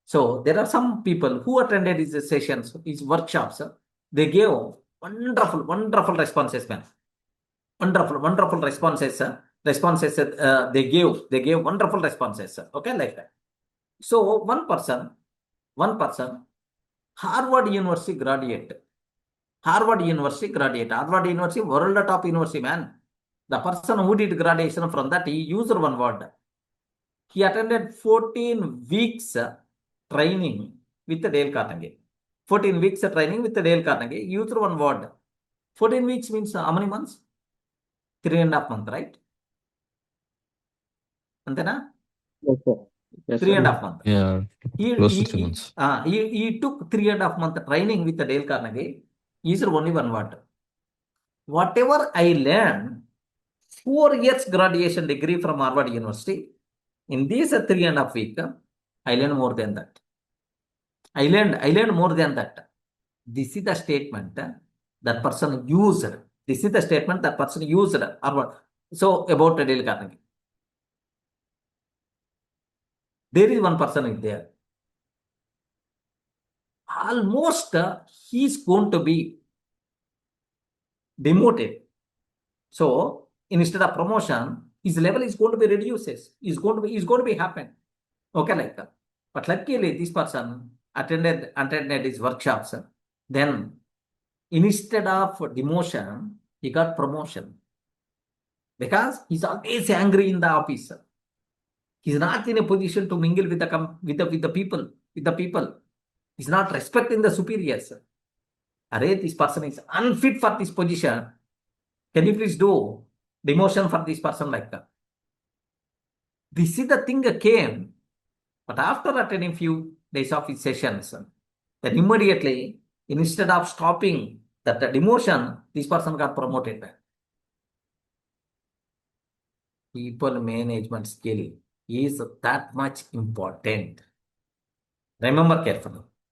So there are some people who attended his sessions, his workshops. They gave wonderful responses, man. Wonderful responses. They gave wonderful responses. Okay, like that. So one person, Harvard University graduate, Harvard University, world top university, man. The person who did graduation from that, he used one word. He attended 14 weeks training with Dale Carnegie. 14 weeks training with Dale Carnegie. He used one word. 14 weeks means how many months? 3.5 months, right? Antena? Yes, sir. Yes, sir. 3.5 months. Yeah, close to 3 months. He took 3.5 month training with the Dale Carnegie. He used only one word. Whatever I learned, 4 years graduation degree from Harvard University, in these 3.5 weeks, I learned more than that. I learned more than that. This is the statement that person used. This is the statement that person used. So about Dale Carnegie. There is one person in there. Almost he's going to be demoted. So instead of promotion, his level is going to be reduced. Is going to be happen. Okay, like that. But luckily, this person attended his workshops. Then instead of demotion, he got promotion. Because he's always angry in the office. He's not in a position to mingle with the people. He's not respecting the superiors. Array, this person is unfit for this position. Can you please do demotion for this person like that? This is the thing came. But after attending few days of his sessions, then immediately, instead of stopping that demotion, this person got promoted. People management skill is that much important. Remember carefully.